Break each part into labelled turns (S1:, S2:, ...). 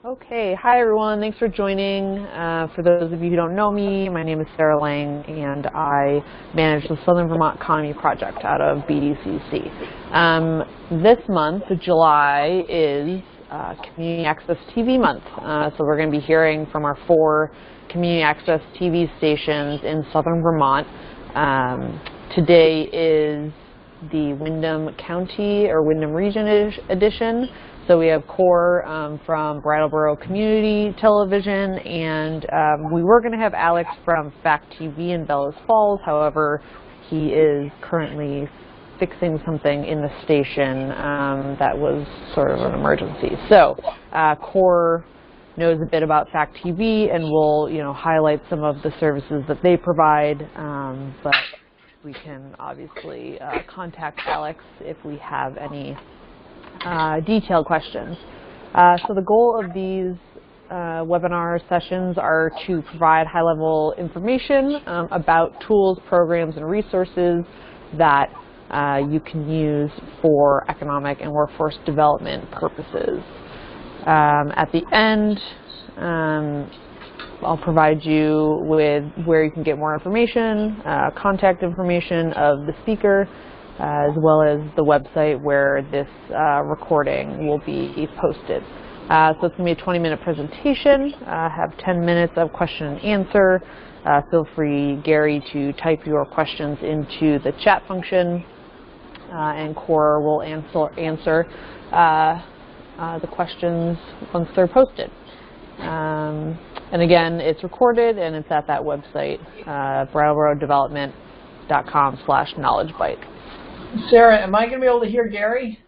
S1: Okay, hi everyone, thanks for joining. For those of you who don't know me, my name is Sarah Lang and I manage the Southern Vermont Economy Project out of BDCC. This month, July, is Community Access TV month, so we're going to be hearing from our 4 Community Access TV stations in Southern Vermont. Today is the Windham County or Windham Region edition. So we have Core from Brattleboro Community Television, and we were going to have Alex from FACT TV in Bellows Falls. However, he is currently fixing something in the station that was sort of an emergency. So Core knows a bit about FACT TV and will, highlight some of the services that they provide. But we can obviously contact Alex if we have any detailed questions. So the goal of these webinar sessions are to provide high-level information about tools, programs, and resources that you can use for economic and workforce development purposes. At the end, I'll provide you with where you can get more information, contact information of the speaker, as well as the website where this recording will be posted. So it's going to be a 20-minute presentation. Have 10 minutes of question and answer. Feel free, Gary, to type your questions into the chat function, and Core will answer the questions once they're posted. And again, it's recorded and it's at that website, brattleborodevelopment.com/knowledgebite.
S2: Sarah, am I going to be able to hear Gary?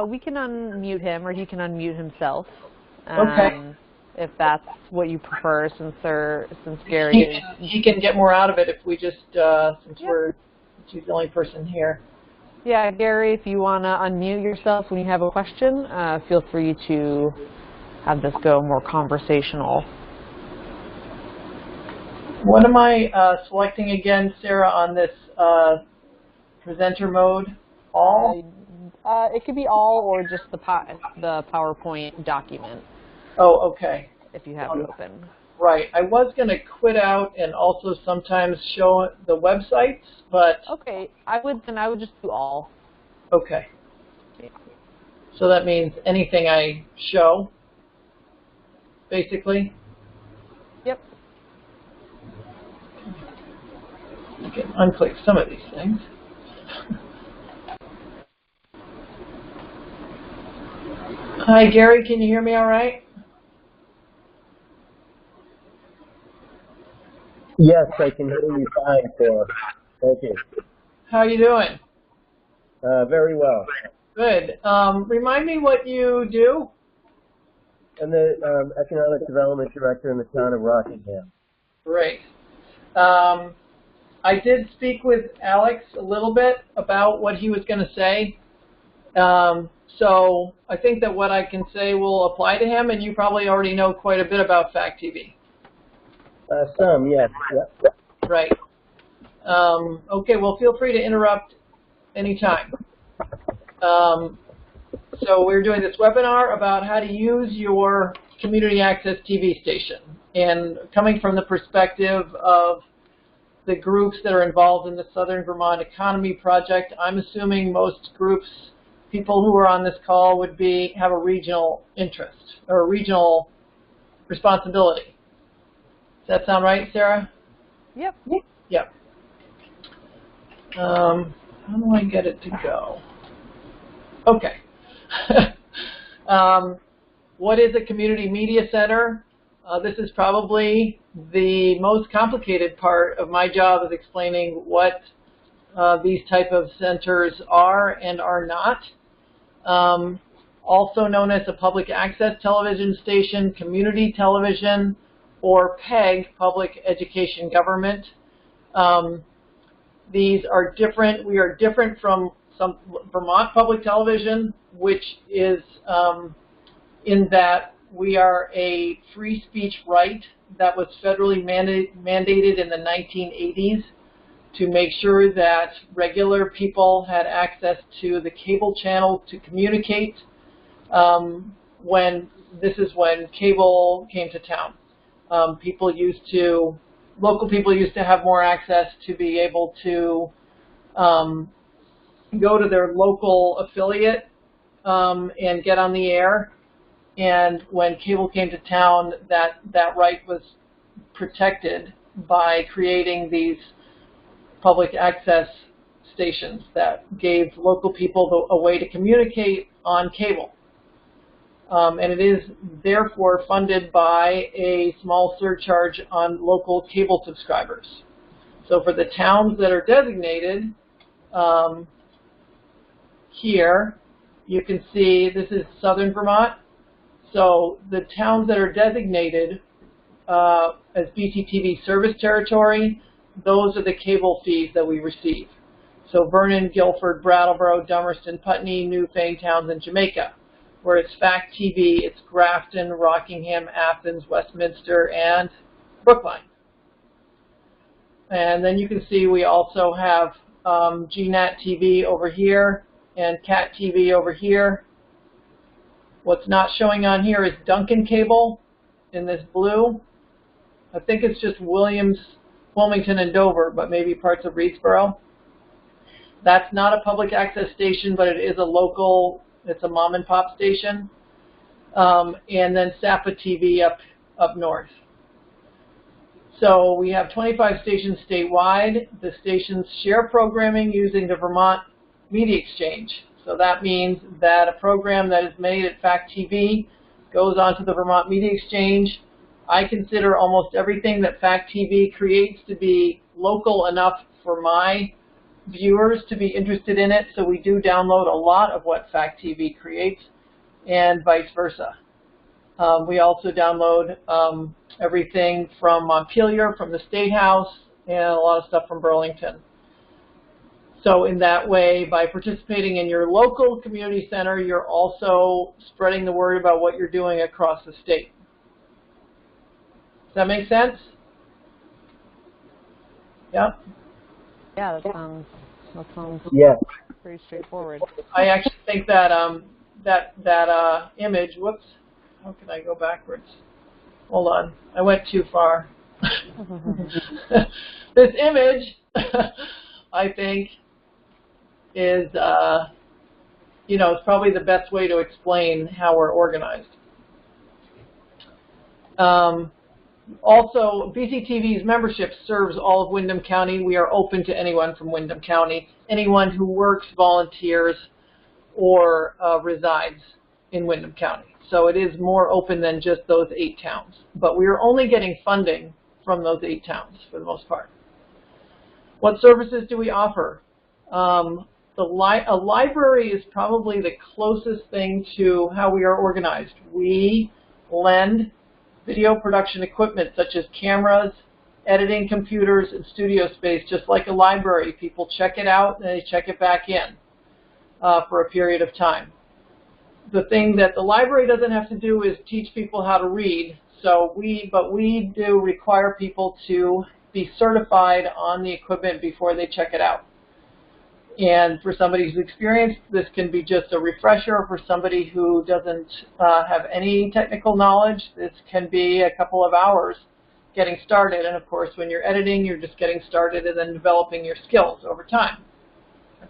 S1: We can unmute him, or he can unmute himself.
S2: Okay.
S1: If that's what you prefer, since Gary
S2: he can get more out of it if we just since he's the only person here.
S1: Yeah, Gary, if you want to unmute yourself when you have a question, feel free to have this go more conversational.
S2: What am I selecting again, Sarah, on this presenter mode? All?
S1: It could be all or just the PowerPoint document.
S2: Oh, okay.
S1: If you have it open.
S2: Right. I was going to quit out and also sometimes show the websites, but...
S1: Okay. I would just do all.
S2: Okay. So that means anything I show, basically?
S1: Yep.
S2: I can unclick some of these things. Hi, Gary, can you hear me all right?
S3: Yes, I can hear you fine, Sarah. Thank you.
S2: How are you doing?
S3: Very well.
S2: Good. Remind me what you do?
S3: I'm the Economic Development Director in the town of Rockingham.
S2: Great. I did speak with Alex a little bit about what he was going to say. So I think that what I can say will apply to him, and you probably already know quite a bit about FACT TV.
S3: Some, yes. Yep.
S2: Right. Okay, well, feel free to interrupt anytime. So we're doing this webinar about how to use your community access TV station. And coming from the perspective of the groups that are involved in the Southern Vermont Economy Project, I'm assuming most groups, people who are on this call, would have a regional interest or a regional responsibility. Does that sound right, Sarah?
S1: Yep.
S2: Yep. How do I get it to go? Okay. What is a community media center? This is probably the most complicated part of my job, is explaining what these type of centers are and are not. Also known as a public access television station, community television, or PEG, Public Education Government. These are different. We are different from some Vermont Public Television, which is in that we are a free speech right that was federally mandated in the 1980s to make sure that regular people had access to the cable channel to communicate. this is when cable came to town. Local people used to have more access to be able to go to their local affiliate and get on the air. And when cable came to town, that right was protected by creating these public access stations that gave local people a way to communicate on cable. And it is therefore funded by a small surcharge on local cable subscribers. So for the towns that are designated, here you can see this is southern Vermont. So the towns that are designated as BCTV service territory, those are the cable fees that we receive. So Vernon, Guilford, Brattleboro, Dummerston, Putney, Newfane, Townsend, Jamaica. Whereas FACT TV, it's Grafton, Rockingham, Athens, Westminster, and Brookline. And then you can see we also have GNAT TV over here and CAT TV over here. What's not showing on here is Duncan Cable in this blue. I think it's just Williams, Wilmington, and Dover, but maybe parts of Reedsboro. That's not a public access station, but it is a local, it's a mom and pop station. And then SAPA TV up north. So we have 25 stations statewide. The stations share programming using the Vermont Media Exchange. So that means that a program that is made at FACT TV goes onto the Vermont Media Exchange. I consider almost everything that FACT TV creates to be local enough for my viewers to be interested in it, so we do download a lot of what FACT TV creates, and vice versa. We also download everything from Montpelier, from the State House, and a lot of stuff from Burlington. So in that way, by participating in your local community center, you're also spreading the word about what you're doing across the state. Does that make sense? Yeah?
S1: Yeah, that sounds pretty straightforward.
S2: I actually think that that image, whoops, how can I go backwards? Hold on, I went too far. This image, I think, is, you know, it's probably the best way to explain how we're organized. Also, BCTV's membership serves all of Windham County. We are open to anyone from Windham County, anyone who works, volunteers, or resides in Windham County. So it is more open than just those 8 towns. But we are only getting funding from those 8 towns for the most part. What services do we offer? A library is probably the closest thing to how we are organized. We lend video production equipment such as cameras, editing computers, and studio space, just like a library. People check it out and they check it back in for a period of time. The thing that the library doesn't have to do is teach people how to read. But we do require people to be certified on the equipment before they check it out. And for somebody who's experienced, this can be just a refresher. For somebody who doesn't have any technical knowledge, this can be a couple of hours getting started. And of course, when you're editing, you're just getting started and then developing your skills over time.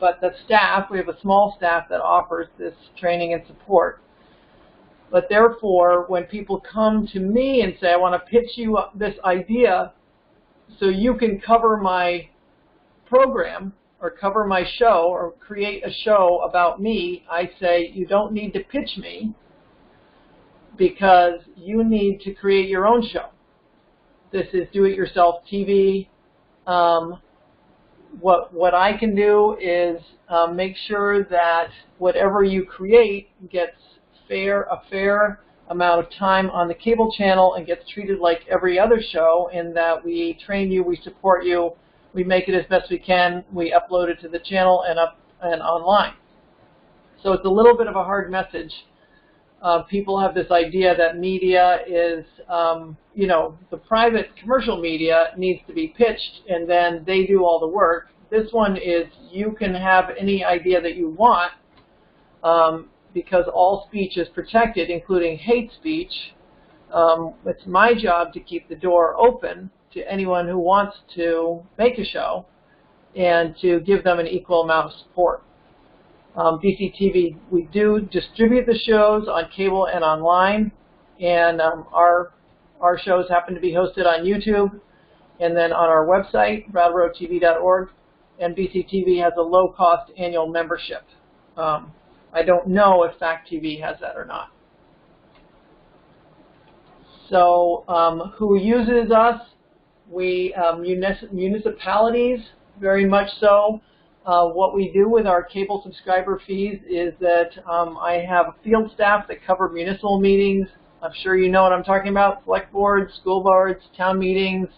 S2: But the staff, we have a small staff that offers this training and support. But therefore, when people come to me and say, I want to pitch you this idea so you can cover my program, or cover my show, or create a show about me, I say, you don't need to pitch me because you need to create your own show. This is do-it-yourself TV. What I can do is make sure that whatever you create gets a fair amount of time on the cable channel and gets treated like every other show, in that we train you, we support you, we make it as best we can, we upload it to the channel and online. So it's a little bit of a hard message. People have this idea that media is, you know, the private commercial media needs to be pitched and then they do all the work. This one is, you can have any idea that you want, because all speech is protected, including hate speech, it's my job to keep the door open to anyone who wants to make a show and to give them an equal amount of support. BCTV, we do distribute the shows on cable and online, and our shows happen to be hosted on YouTube and then on our website, BrattleboroTV.org, and BCTV has a low-cost annual membership. I don't know if FACT TV has that or not. So who uses us? We municipalities, very much so. What we do with our cable subscriber fees is that I have a field staff that cover municipal meetings. I'm sure you know what I'm talking about: select boards, school boards, town meetings,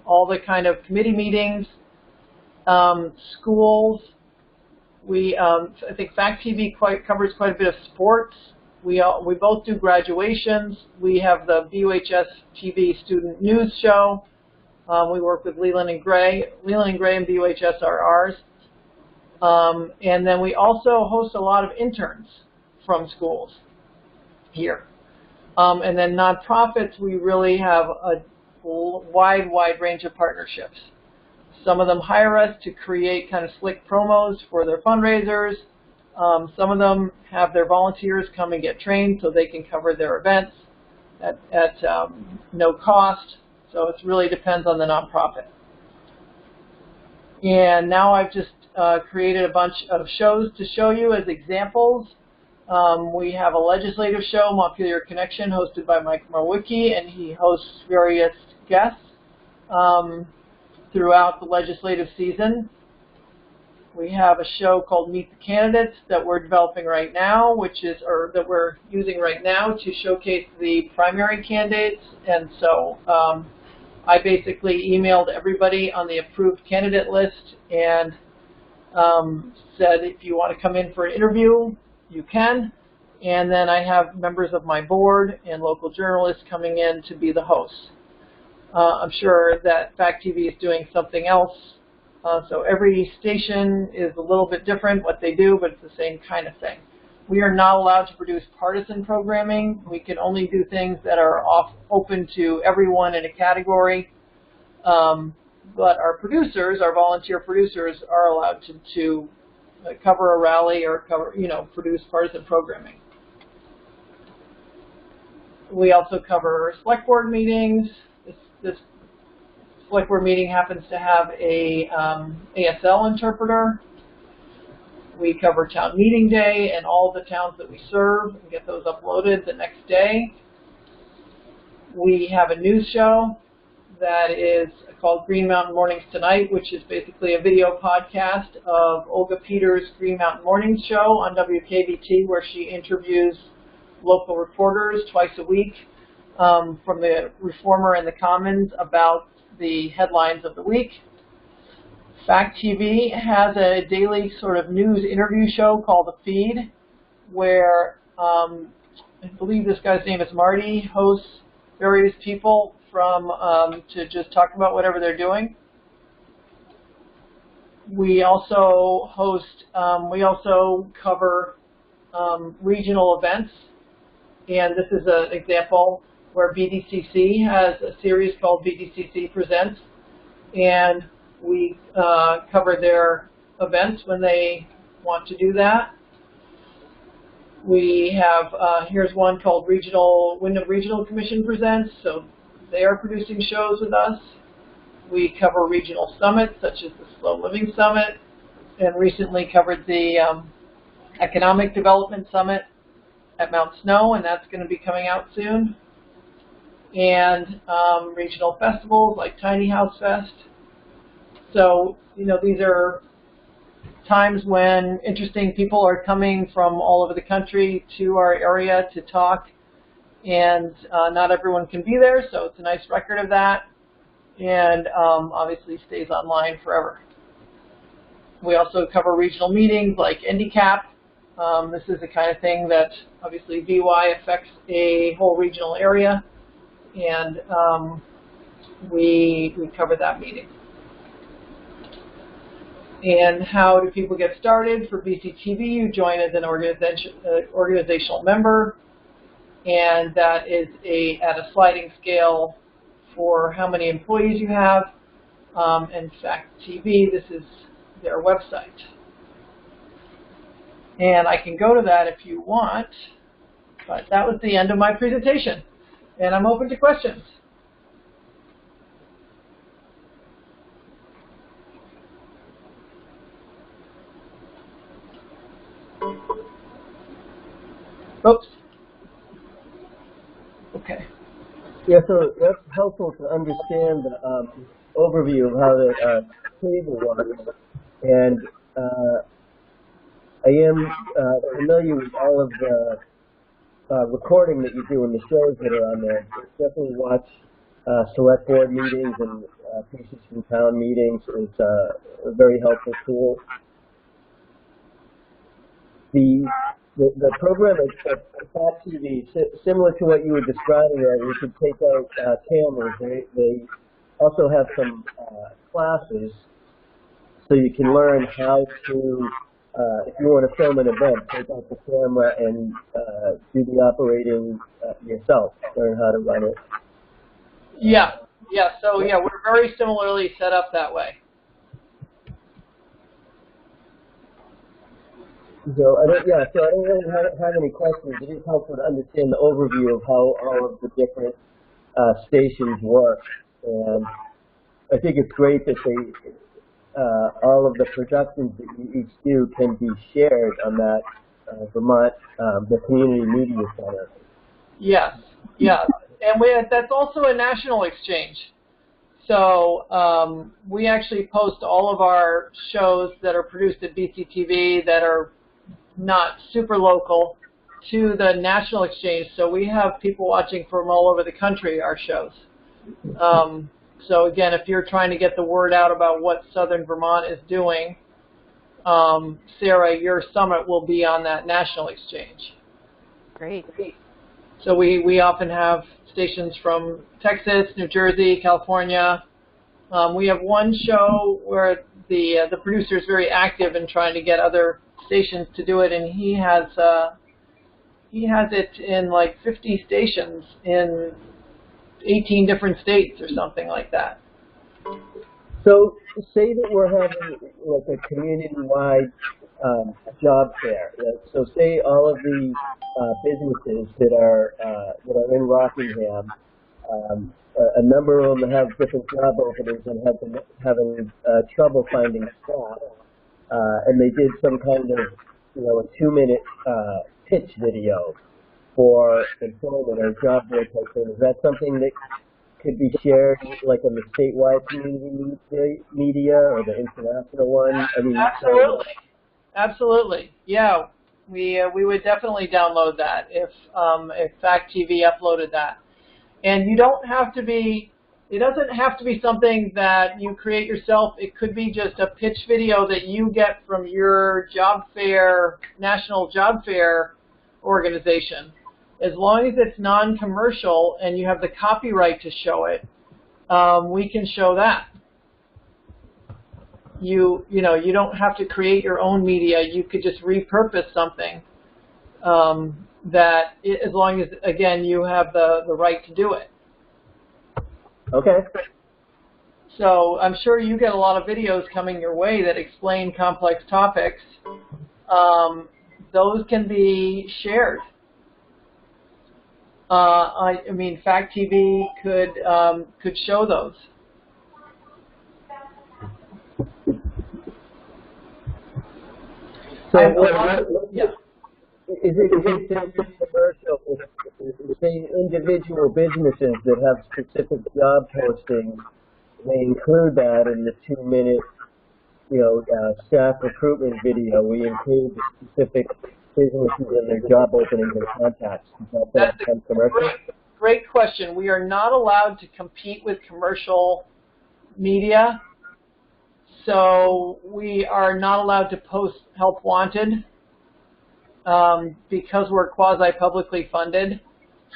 S2: all the kind of committee meetings, schools. I think FACT TV covers quite a bit of sports. We both do graduations. We have the BUHS TV Student News Show. We work with Leland and Gray. Leland and Gray and BUHS are ours. And then we also host a lot of interns from schools here. And then nonprofits, we really have a wide range of partnerships. Some of them hire us to create kind of slick promos for their fundraisers. Some of them have their volunteers come and get trained so they can cover their events at no cost. So it really depends on the nonprofit. And now I've just created a bunch of shows to show you as examples. We have a legislative show, Montpelier Connection, hosted by Mike Marwicki, and he hosts various guests throughout the legislative season. We have a show called Meet the Candidates that we're developing right now, that we're using right now to showcase the primary candidates. And so I basically emailed everybody on the approved candidate list and said, if you want to come in for an interview, you can. And then I have members of my board and local journalists coming in to be the hosts. I'm sure that FACT TV is doing something else. So every station is a little bit different what they do, but it's the same kind of thing. We are not allowed to produce partisan programming. We can only do things that are open to everyone in a category. But our producers, our volunteer producers, are allowed to cover a rally or produce partisan programming. We also cover select board meetings. This select board meeting happens to have a ASL interpreter. We cover town meeting day and all the towns that we serve and get those uploaded the next day. We have a news show that is called Green Mountain Mornings Tonight, which is basically a video podcast of Olga Peters' Green Mountain Mornings show on WKBT, where she interviews local reporters twice a week from the Reformer and the Commons about the headlines of the week. FACT TV has a daily sort of news interview show called The Feed, where I believe this guy's name is Marty, hosts various people to just talk about whatever they're doing. We also cover regional events, and this is an example where BDCC has a series called BDCC Presents, and we cover their events when they want to do that. We have, here's one called Windham Regional Commission Presents, so they are producing shows with us. We cover regional summits, such as the Slow Living Summit, and recently covered the Economic Development Summit at Mount Snow, and that's going to be coming out soon. And regional festivals like Tiny House Fest. So, these are times when interesting people are coming from all over the country to our area to talk, and not everyone can be there, so it's a nice record of that, and obviously stays online forever. We also cover regional meetings like IndyCap. This is the kind of thing that obviously VY affects a whole regional area, and we cover that meeting. And how do people get started? For BCTV, you join as an organizational member, and that is at a sliding scale for how many employees you have. And FACT TV, this is their website. And I can go to that if you want, but that was the end of my presentation. And I'm open to questions. Oops. Okay.
S3: Yeah, so that's helpful to understand the overview of how the table works. And I am familiar with all of the recording that you do and the shows that are on there. Definitely watch select board meetings and pieces from town meetings. It's a very helpful tool. The program at FACT TV, similar to what you were describing there, you could take out cameras. They also have some classes, so you can learn how to, if you want to film an event, take out the camera and do the operating yourself, learn how to run it.
S2: Yeah, so yeah, we're very similarly set up that way.
S3: So I don't really have any questions. It is helpful to understand the overview of how all of the different stations work, and I think it's great that they all of the productions that you each do can be shared on that Vermont the Community Media Center.
S2: Yes, yeah, and that's also a national exchange. So we actually post all of our shows that are produced at BCTV that are not super local to the national exchange. So we have people watching from all over the country, our shows. So again, if you're trying to get the word out about what Southern Vermont is doing, Sarah, your summit will be on that national exchange.
S1: Great.
S2: So we often have stations from Texas, New Jersey, California. We have one show where the producer is very active in trying to get other stations to do it, and he has it in like 50 stations in 18 different states or something like that.
S3: So say that we're having like a community-wide job fair. So say all of the businesses that are in Rockingham, a number of them have different job openings and have been having trouble finding staff. And they did some kind of, a 2-minute pitch video for employment or job board type thing. Is that something that could be shared, like on the statewide community media or the international one? I mean,
S2: absolutely, absolutely. Yeah, we would definitely download that if FACT TV uploaded that. And you don't have to be. It doesn't have to be something that you create yourself. It could be just a pitch video that you get from your job fair, national job fair organization. As long as it's non-commercial and you have the copyright to show it, we can show that. You don't have to create your own media. You could just repurpose something that, as long as, again, you have the right to do it.
S3: Okay.
S2: So I'm sure you get a lot of videos coming your way that explain complex topics. Those can be shared. I mean, FACT TV could show those.
S3: So,
S2: yeah.
S3: Is it commercial? Say individual businesses that have specific job postings, they include that in the 2-minute, staff recruitment video. We include the specific businesses and their job openings and contacts.
S2: That's a great question. We are not allowed to compete with commercial media, so we are not allowed to post Help Wanted. Because we're quasi-publicly funded,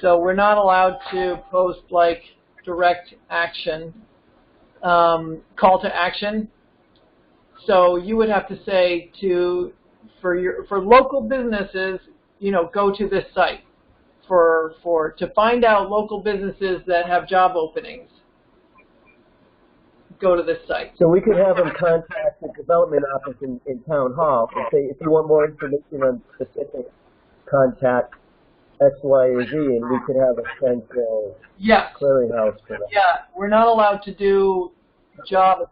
S2: so we're not allowed to post like direct action, call to action. So you would have to say for local businesses, you know, go to this site. To find out local businesses that have job openings, go to this site.
S3: So we could have them contact the development office in Town Hall and say, if you want more information on specific, contact X, Y, or Z, and we could have a central clearinghouse for that.
S2: Yeah, we're not allowed to do job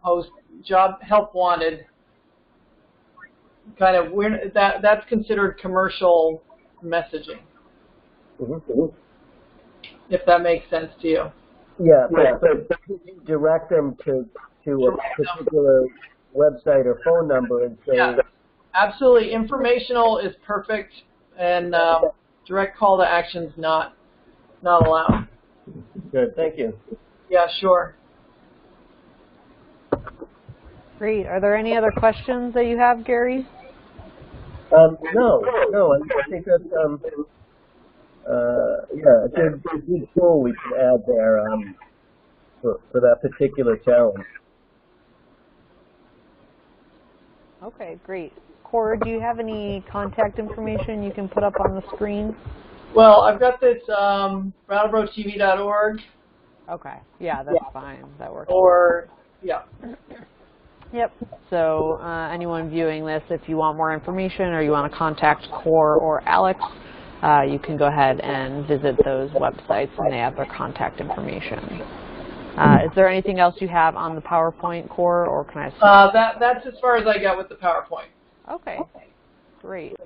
S2: help wanted kind of. That's considered commercial messaging.
S3: Mm-hmm.
S2: If that makes sense to you.
S3: Yeah, but could you direct them to a particular website or phone number and say...
S2: Yeah, absolutely. Informational is perfect, and direct call to action's not allowed.
S3: Good, thank you.
S2: Yeah, sure.
S1: Great. Are there any other questions that you have, Gary?
S3: No. I think that's a good tool we can add there for that particular challenge.
S1: Okay, great. Cora, do you have any contact information you can put up on the screen?
S2: Well, I've got this BrattleBoroTV.org.
S1: Okay, yeah, that's fine. That works.
S2: Or, yeah.
S1: Yep. So anyone viewing this, if you want more information or you want to contact Cora or Alex, you can go ahead and visit those websites, and they have their contact information. Is there anything else you have on the PowerPoint, Cora, or can I?
S2: That's as far as I got with the PowerPoint.
S1: Okay, great.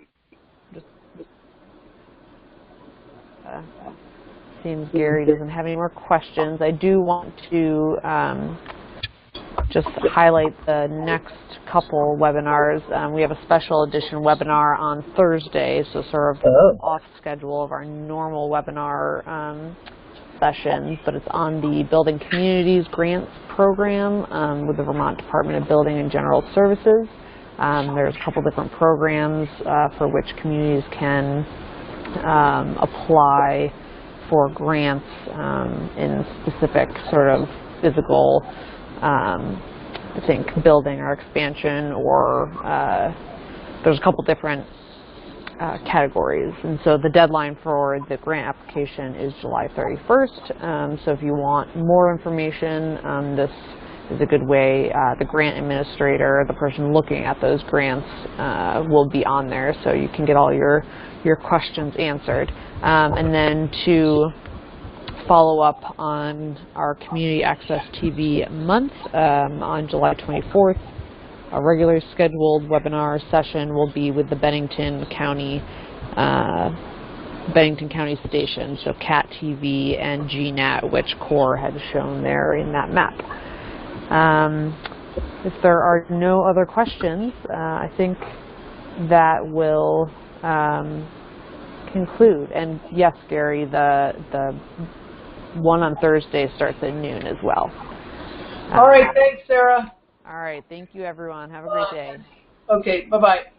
S1: Seems Gary doesn't have any more questions. I do want to just highlight the next couple webinars. We have a special edition webinar on Thursday, so sort of off schedule of our normal webinar sessions, but it's on the Building Communities Grants Program with the Vermont Department of Building and General Services. There's a couple different programs for which communities can apply for grants in specific sort of physical I think building or expansion, or there's a couple different categories, and so the deadline for the grant application is July 31st. So if you want more information, this is a good way. The grant administrator, the person looking at those grants, will be on there, so you can get all your questions answered. And then to follow up on our Community Access TV month on July 24th. A regularly scheduled webinar session will be with the Bennington County station, so CAT TV and GNAT, which Core had shown there in that map. If there are no other questions, I think that will conclude. And yes, Gary, the one on Thursday starts at noon as well.
S2: All right, thanks, Sarah.
S1: All right, thank you, everyone. Have a great day.
S2: Okay, bye-bye.